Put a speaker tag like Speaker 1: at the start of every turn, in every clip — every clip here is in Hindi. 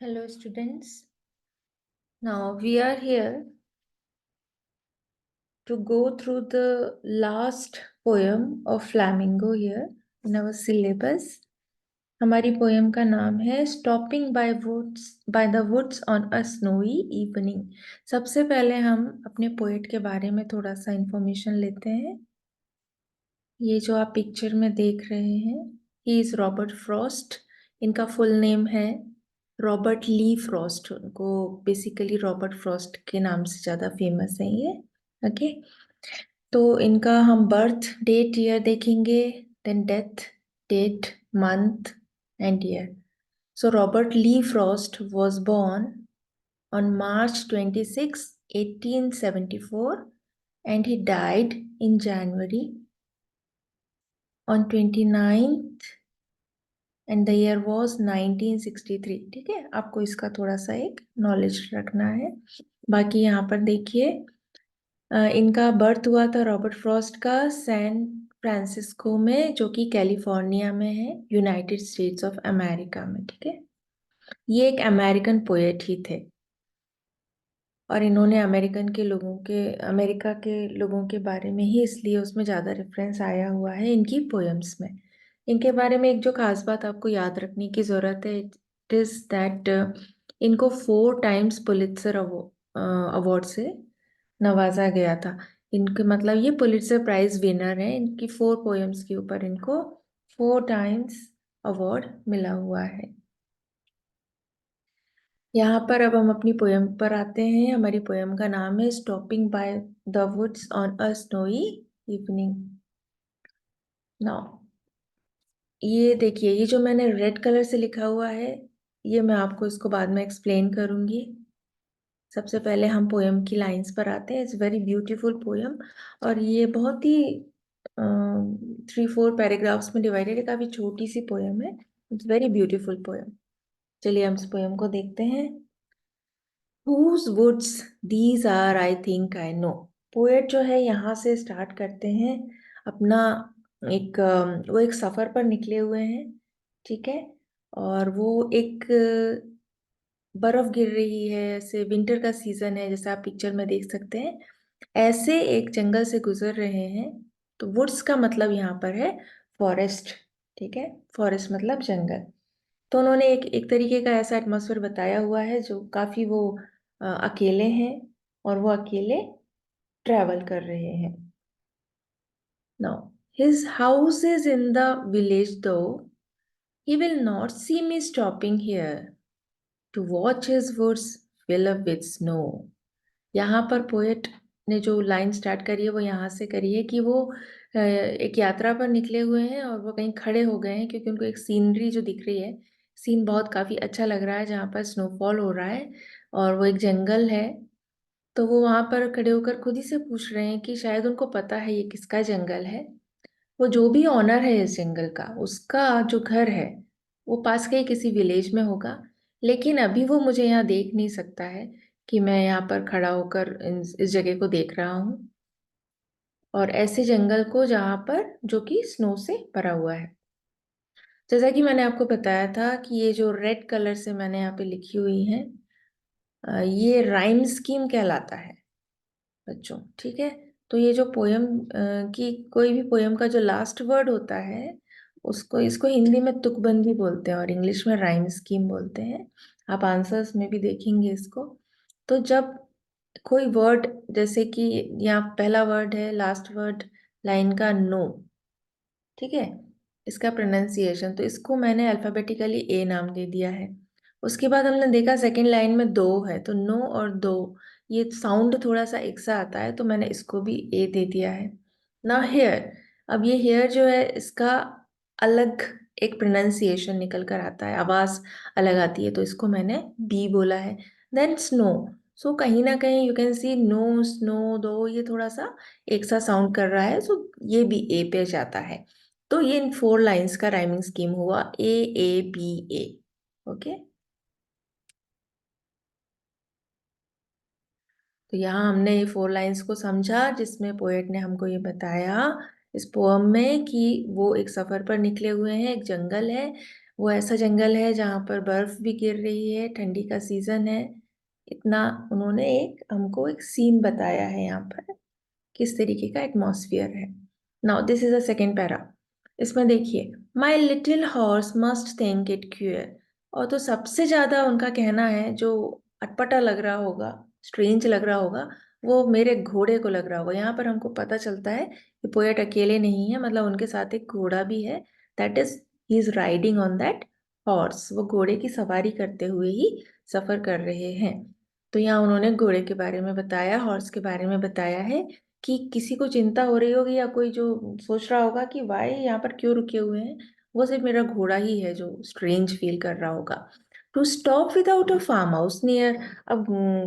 Speaker 1: Hello, students. Now we are here to go through the last poem of Flamingo here in our syllabus. हमारी पोएम का नाम है stopping by the woods on a snowy evening. सबसे पहले हम अपने पोएट के बारे में थोड़ा सा इंफॉर्मेशन लेते हैं। ये जो आप पिक्चर में देख रहे हैं, ही इज रॉबर्ट फ्रॉस्ट। इनका फुल नेम है रॉबर्ट ली फ्रॉस्ट। उनको बेसिकली रॉबर्ट फ्रॉस्ट के नाम से ज़्यादा फेमस है ये। ओके, तो इनका हम बर्थ डेट ईयर देखेंगे, then death date, month and year. So Robert Lee Frost was born on March 26, 1874, and he died in January on 29th and the year was 1963। ठीक है, आपको इसका थोड़ा सा एक नॉलेज रखना है। बाकी यहाँ पर देखिए, इनका बर्थ हुआ था रॉबर्ट फ्रॉस्ट का सैन फ्रांसिस्को में, जो कि कैलिफोर्निया में है, यूनाइटेड स्टेट्स ऑफ अमेरिका में। ठीक है, ये एक अमेरिकन पोएट ही थे और इन्होंने अमेरिका के लोगों के बारे में ही इसलिए उसमें ज़्यादा रेफरेंस आया हुआ है इनकी पोएम्स में। इनके बारे में एक जो खास बात आपको याद रखने की ज़रूरत है, इट इज़ दैट इनको 4 टाइम्स पुलित्जर अवार्ड से नवाजा गया था। इनके मतलब ये पुलित्जर प्राइज विनर है। इनकी 4 पोएम्स के ऊपर इनको 4 टाइम्स अवार्ड मिला हुआ है। यहाँ पर अब हम अपनी पोएम पर आते हैं। हमारी पोएम का नाम है stopping by the woods on a snowy evening. Now ये देखिए, ये जो मैंने रेड कलर से लिखा हुआ है, ये मैं आपको इसको बाद में एक्सप्लेन करूंगी। सबसे पहले हम पोएम की लाइंस पर आते हैं। इट्स वेरी ब्यूटीफुल पोएम और ये बहुत ही 3-4 पैराग्राफ्स में डिवाइडेड है। काफी छोटी सी पोएम है। It's very beautiful poem. चलिए हम इस पोएम को देखते हैं। Whose woods these are, I think I know। Poet जो है यहाँ से स्टार्ट करते हैं अपना एक वो एक सफर पर निकले हुए हैं। ठीक है, और वो एक बर्फ गिर रही है, ऐसे विंटर का सीजन है जैसे आप पिक्चर में देख सकते हैं। ऐसे एक जंगल से गुजर रहे हैं। तो वुड्स का मतलब यहाँ पर है फॉरेस्ट। ठीक है, फॉरेस्ट मतलब जंगल। तो उन्होंने एक एक तरीके का ऐसा एटमॉस्फेयर बताया हुआ है जो काफी वो अकेले हैं और वो अकेले ट्रैवल कर रहे हैं। Now his house is in the village though he will not see me stopping here to watch his woods fill up with snow. यहाँ पर पोएट ने जो लाइन स्टार्ट करी है वो यहाँ से करी है कि वो एक यात्रा पर निकले हुए हैं और वो कहीं खड़े हो गए हैं, क्योंकि उनको एक सीनरी जो दिख रही है, सीन बहुत काफी अच्छा लग रहा है जहाँ पर स्नोफॉल हो रहा है और वो एक जंगल है। तो वो वहां पर खड़े होकर खुद ही से पूछ रहे हैं कि शायद उनको पता है ये किसका जंगल है। वो जो भी ऑनर है इस जंगल का, उसका जो घर है वो पास के ही किसी विलेज में होगा, लेकिन अभी वो मुझे यहाँ देख नहीं सकता है कि मैं यहाँ पर खड़ा होकर इस जगह को देख रहा हूँ, और ऐसे जंगल को जहाँ पर जो कि स्नो से भरा हुआ है। जैसा कि मैंने आपको बताया था कि ये जो रेड कलर से मैंने यहाँ पे लिखी हुई है, ये राइम स्कीम कहलाता है बच्चों। ठीक है, तो ये जो पोयम की कोई भी पोयम का जो लास्ट वर्ड होता है, उसको इसको हिंदी में तुकबंदी बोलते हैं और इंग्लिश में राइम स्कीम बोलते हैं। आप आंसर्स में भी देखेंगे इसको। तो जब कोई वर्ड, जैसे कि यहाँ पहला वर्ड है, लास्ट वर्ड लाइन का नो, ठीक है, इसका प्रोनाउंसिएशन, तो इसको मैंने अल्फाबेटिकली ए नाम दे दिया है। उसके बाद हमने देखा सेकंड लाइन में दो है, तो नो और दो ये साउंड थोड़ा सा एक सा आता है, तो मैंने इसको भी ए दे दिया है। ना हेयर, अब ये हेयर जो है इसका अलग एक प्रोनाउंसिएशन निकल कर आता है, आवाज अलग आती है, तो इसको मैंने बी बोला है। देन स्नो, सो कहीं ना कहीं you can see no snow though, ये थोड़ा सा एक सा साउंड कर रहा है, सो ये भी ए पे जाता है। तो ये इन 4 लाइंस का राइमिंग स्कीम हुआ ए ए बी ए। ओके, तो यहाँ हमने ये 4 लाइंस को समझा जिसमें पोएट ने हमको ये बताया इस पोअम में कि वो एक सफर पर निकले हुए हैं, एक जंगल है वो ऐसा जंगल है जहाँ पर बर्फ भी गिर रही है, ठंडी का सीजन है। इतना उन्होंने एक हमको एक सीन बताया है यहाँ पर, किस तरीके का एटमॉस्फियर है। Now this is a second para. इसमें देखिए, my little horse must think it cure. और तो सबसे ज्यादा उनका कहना है, जो अटपटा लग रहा होगा, स्ट्रेंज लग रहा होगा, वो मेरे घोड़े को लग रहा होगा। यहाँ पर हमको पता चलता है कि पोएट अकेले नहीं है, मतलब उनके साथ एक घोड़ा भी है। That is, he is riding on that horse. वो घोड़े की सवारी करते हुए ही सफर कर रहे हैं। तो यहाँ उन्होंने घोड़े के बारे में बताया, हॉर्स के बारे में बताया है कि किसी को चिंता हो रही होगी या कोई जो सोच रहा होगा कि भाई यहाँ पर क्यों रुके हुए हैं, वो सिर्फ मेरा घोड़ा ही है जो स्ट्रेंज फील कर रहा होगा। To stop without a farm house near. अब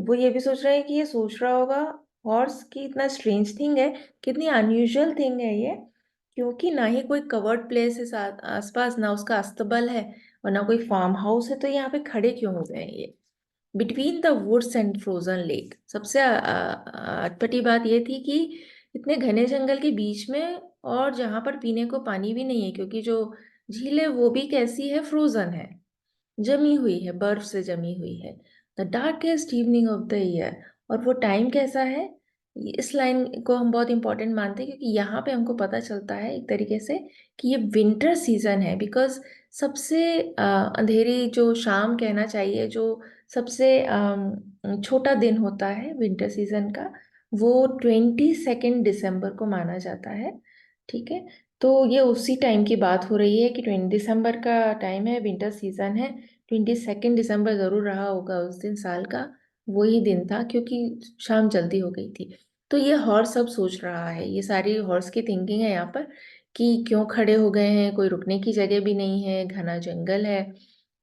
Speaker 1: वो ये भी सोच रहे हैं कि ये सोच रहा होगा हॉर्स की इतना स्ट्रेंज थिंग है, कितनी अनयूजुअल थिंग है ये, क्योंकि ना ही कोई कवर्ड प्लेस है आसपास, ना उसका अस्तबल है और ना कोई फार्म हाउस है, तो यहाँ पे खड़े क्यों हो गए हैं ये between the woods and frozen lake. सबसे अटपटी बात ये थी कि इतने घने जंगल के बीच में, और जहां पर पीने को पानी भी नहीं है, क्योंकि जो झील है वो भी कैसी है, फ्रोजन है, जमी हुई है, बर्फ से जमी हुई है। The darkest evening of the year. और वो टाइम कैसा है, इस लाइन को हम बहुत इंपॉर्टेंट मानते हैं, क्योंकि यहाँ पे हमको पता चलता है एक तरीके से कि ये विंटर सीजन है। बिकॉज सबसे अंधेरी जो शाम कहना चाहिए, जो सबसे छोटा दिन होता है विंटर सीजन का, वो 22 दिसंबर को माना जाता है। ठीक है, तो ये उसी टाइम की बात हो रही है कि 20 दिसंबर का टाइम है, विंटर सीजन है। 22 दिसंबर जरूर रहा होगा उस दिन साल का, वही दिन था, क्योंकि शाम जल्दी हो गई थी। तो ये हॉर्स सब सोच रहा है, ये सारी हॉर्स की थिंकिंग है यहाँ पर, कि क्यों खड़े हो गए हैं, कोई रुकने की जगह भी नहीं है, घना जंगल है,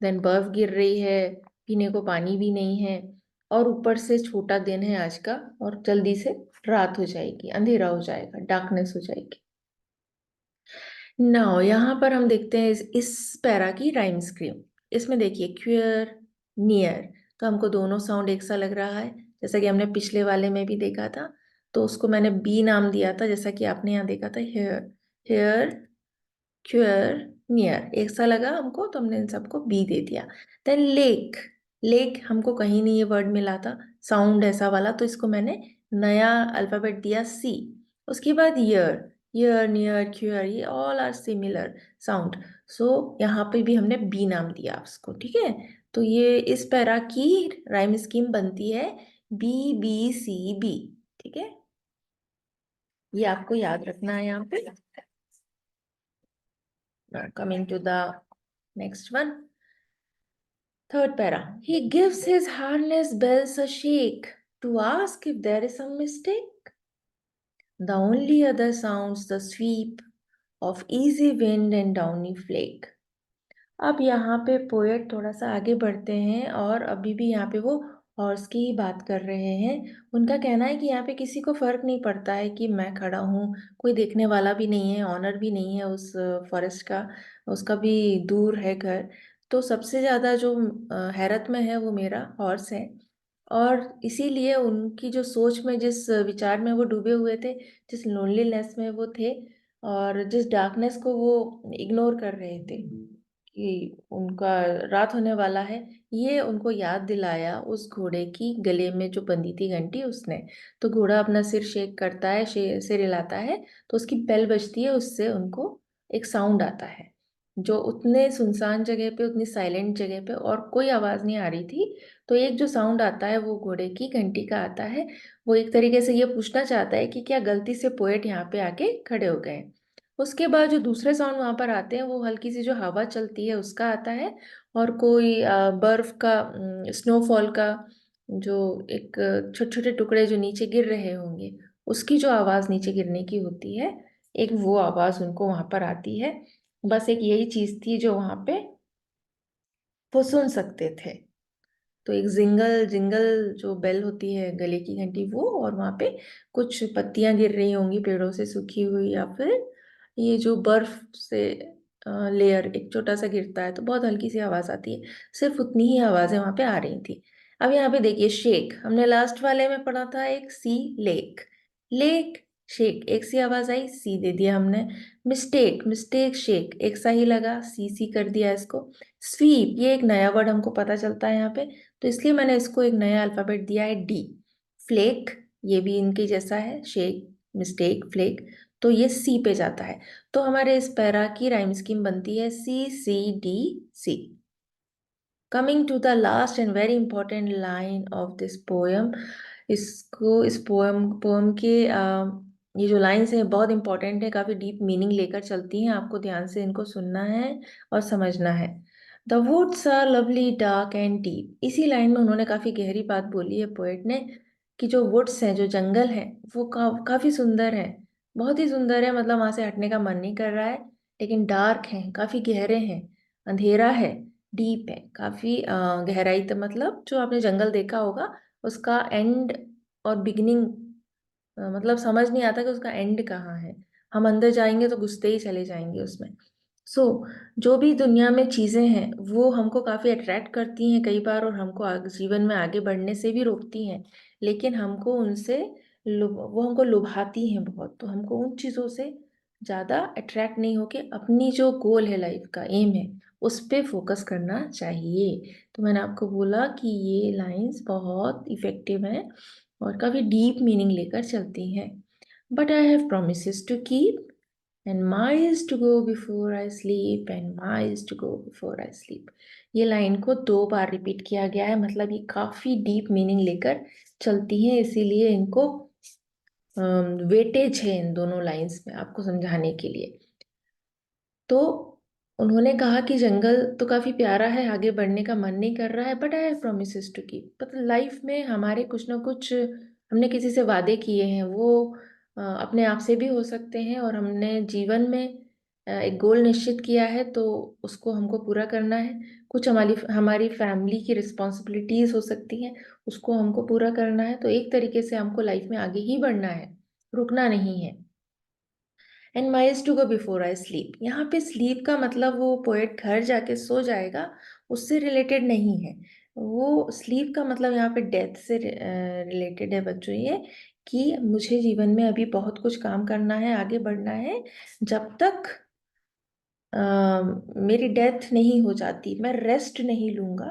Speaker 1: देन बर्फ गिर रही है, पीने को पानी भी नहीं है, और ऊपर से छोटा दिन है आज का, और जल्दी से रात हो जाएगी, अंधेरा हो जाएगा, डार्कनेस हो जाएगी। नाउ यहाँ पर हम देखते हैं इस पैरा की राइम स्कीम। इसमें देखिए, क्यूअर, नियर, तो हमको दोनों साउंड एक सा लग रहा है, जैसा कि हमने पिछले वाले में भी देखा था। तो उसको मैंने बी नाम दिया था, जैसा कि आपने यहाँ देखा था, हेयर, हेयर, क्यूअर, नियर, एक सा लगा हमको, तो हमने इन सबको बी दे दिया। देन लेक, लेक हमको कहीं नहीं ये वर्ड मिला था साउंड ऐसा वाला, तो इसको मैंने नया अल्फाबेट दिया सी। उसके बाद ईयर, ईयर, नियर, क्यूअर, ये ऑल आर सिमिलर साउंड। सो यहाँ पे भी हमने बी नाम दिया उसको। ठीक है, तो ये इस पैरा की राइम स्कीम बनती है B B C B। ठीक है, ये आपको याद रखना है यहाँ पे। Coming to the next one, third para. He gives his harness bells a shake to ask if there is some mistake. The only other sounds the sweep of easy wind and downy flake. अब यहाँ पे पोएट थोड़ा सा आगे बढ़ते हैं, और अभी भी यहाँ पे वो हॉर्स की ही बात कर रहे हैं। उनका कहना है कि यहाँ पे किसी को फर्क नहीं पड़ता है कि मैं खड़ा हूँ, कोई देखने वाला भी नहीं है, ऑनर भी नहीं है उस फॉरेस्ट का, उसका भी दूर है घर। तो सबसे ज्यादा जो हैरत में है वो मेरा हॉर्स है। और इसीलिए उनकी जो सोच में, जिस विचार में वो डूबे हुए थे, जिस लोनलीनेस में वो थे, और जिस डार्कनेस को वो इग्नोर कर रहे थे कि उनका रात होने वाला है, ये उनको याद दिलाया उस घोड़े की गले में जो बंधी थी घंटी उसने। तो घोड़ा अपना सिर शेक करता है, सिर हिलाता है, तो उसकी बेल बजती है, उससे उनको एक साउंड आता है, जो उतने सुनसान जगह पे, उतनी साइलेंट जगह पे और कोई आवाज नहीं आ रही थी। तो एक जो साउंड आता है वो घोड़े की घंटी का आता है। वो एक तरीके से ये पूछना चाहता है कि क्या गलती से पोएट यहाँ पे आके खड़े हो गए। उसके बाद जो दूसरे साउंड वहां पर आते हैं, वो हल्की सी जो हवा चलती है उसका आता है, और कोई बर्फ का, स्नोफॉल का, जो एक छोटे छोटे टुकड़े जो नीचे गिर रहे होंगे, उसकी जो आवाज नीचे गिरने की होती है, एक वो आवाज उनको वहां पर आती है। बस एक यही चीज थी जो वहां पे वो सुन सकते थे। तो एक जिंगल जिंगल जो बेल होती है, गले की घंटी, वो, और वहां पे कुछ पत्तियां गिर रही होंगी पेड़ों से सूखी हुई, या फिर ये जो बर्फ से लेयर एक छोटा सा गिरता है तो बहुत हल्की सी आवाज आती है, सिर्फ उतनी ही आवाजें वहां पे आ रही थी। अब यहाँ पे देखिए, शेक हमने लास्ट वाले में पढ़ा था, एक सी, लेक, लेक शेक, एक सी आवाज आई, सी दे दिया हमने। मिस्टेक, मिस्टेक शेक, एक सा ही लगा, सी कर दिया इसको। स्वीप, ये एक नया वर्ड हमको पता चलता है यहाँ पे, तो इसलिए मैंने इसको एक नया अल्फाबेट दिया है डी। फ्लेक, ये भी इनके जैसा है, शेक, मिस्टेक, फ्लेक, तो ये सी पे जाता है। तो हमारे इस पैरा की राइम स्कीम बनती है C, C, D, C। Coming to the last and very important line of this poem. इस पोएम के ये जो लाइन्स है बहुत इंपॉर्टेंट है, काफी डीप मीनिंग लेकर चलती हैं, आपको ध्यान से इनको सुनना है और समझना है। The woods are lovely dark and deep, इसी लाइन में उन्होंने काफी गहरी बात बोली है पोएट ने, कि जो वुड्स हैं, जो जंगल है, वो काफी सुंदर है, बहुत ही सुंदर है, मतलब वहां से हटने का मन नहीं कर रहा है। लेकिन डार्क है, काफी गहरे हैं, अंधेरा है, डीप है, काफी गहराई तक, मतलब जो आपने जंगल देखा होगा उसका एंड और बिगिनिंग, मतलब समझ नहीं आता कि उसका एंड कहाँ है। हम अंदर जाएंगे तो घुसते ही चले जाएंगे उसमें। सो जो भी दुनिया में चीजें हैं वो हमको काफी अट्रैक्ट करती हैं कई बार, और हमको जीवन में आगे बढ़ने से भी रोकती हैं, लेकिन हमको उनसे वो हमको लुभाती हैं बहुत। तो हमको उन चीजों से ज्यादा अट्रैक्ट नहीं होके अपनी जो गोल है, लाइफ का एम है, उस पे फोकस करना चाहिए। तो मैंने आपको बोला कि ये लाइंस बहुत इफेक्टिव हैं और काफी डीप मीनिंग लेकर चलती हैं। But I have promises to keep, and miles to go before I sleep, and miles to go before I sleep। ये लाइन को 2 बार रिपीट किया गया है, मतलब ये काफी डीप मीनिंग लेकर चलती है, इसीलिए इनको वेटेज है इन दोनों लाइंस में आपको समझाने के लिए। तो उन्होंने कहा कि जंगल तो काफी प्यारा है, आगे बढ़ने का मन नहीं कर रहा है, but I have promises to keep, मतलब लाइफ में हमारे कुछ ना कुछ हमने किसी से वादे किए हैं, वो अपने आप से भी हो सकते हैं, और हमने जीवन में एक गोल निश्चित किया है तो उसको हमको पूरा करना है। कुछ हमारी हमारी फैमिली की रिस्पॉन्सिबिलिटीज हो सकती हैं, उसको हमको पूरा करना है। तो एक तरीके से हमको लाइफ में आगे ही बढ़ना है, रुकना नहीं है। And miles to go before I sleep, यहाँ पे स्लीप का मतलब वो पोएट घर जाके सो जाएगा, उससे रिलेटेड नहीं है। वो स्लीप का मतलब यहाँ पे डेथ से रिलेटेड है बच्चों, ये कि मुझे जीवन में अभी बहुत कुछ काम करना है, आगे बढ़ना है, जब तक अ, मेरी डेथ नहीं हो जाती मैं रेस्ट नहीं लूंगा,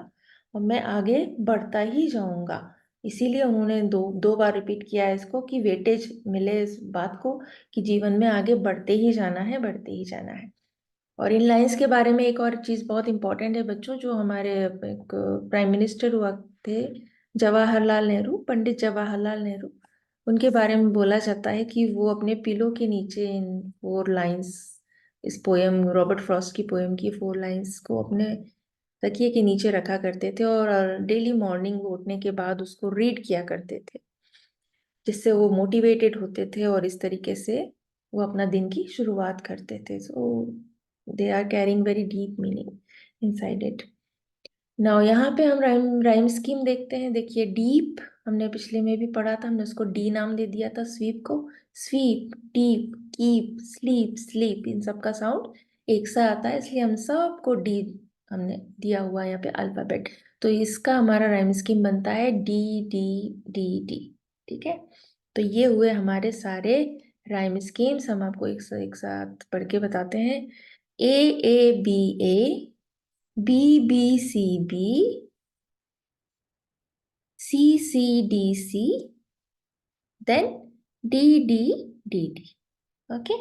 Speaker 1: और मैं आगे बढ़ता ही जाऊंगा। इसीलिए उन्होंने दो दो बार रिपीट किया है इसको, कि वेटेज मिले इस बात को, कि जीवन में आगे बढ़ते ही जाना है, बढ़ते ही जाना है। और इन लाइंस के बारे में एक और चीज बहुत इंपॉर्टेंट है बच्चों, जो हमारे एक प्राइम मिनिस्टर हुआ थे, जवाहरलाल नेहरू, पंडित जवाहरलाल नेहरू, उनके बारे में बोला जाता है कि वो अपने पिलो के नीचे इन 4 लाइंस, इस पोयम, रॉबर्ट फ्रॉस्ट की पोयम की 4 लाइंस को अपने तकिए के नीचे रखा करते थे, और डेली मॉर्निंग वो उठने के बाद उसको रीड किया करते थे, जिससे वो मोटिवेटेड होते थे, और इस तरीके से वो अपना दिन की शुरुआत करते थे। So they are carrying very deep meaning inside it. Now यहाँ पे हम राइम राइम स्कीम देखते हैं। देखिए डीप, हमने पिछले में भी पढ़ा था, हमने उसको डी नाम दे दिया था स्वीप को। Sweep, deep, keep, sleep, sleep, इन सब का साउंड एक सा आता है, इसलिए हम सबको डी हमने दिया हुआ है यहाँ पे अल्फाबेट। तो इसका हमारा राइम स्कीम बनता है डी, डी, डी, डी। ठीक है, तो ये हुए हमारे सारे राइम स्कीम्स। हम आपको एक साथ पढ़ के बताते हैं। A, B, C, then D, D, D। Okay,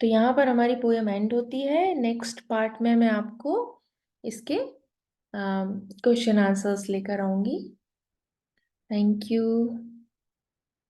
Speaker 1: तो यहाँ पर हमारी पोयम एंड होती है। नेक्स्ट पार्ट में मैं आपको इसके क्वेश्चन आंसर्स लेकर आऊंगी। Thank you.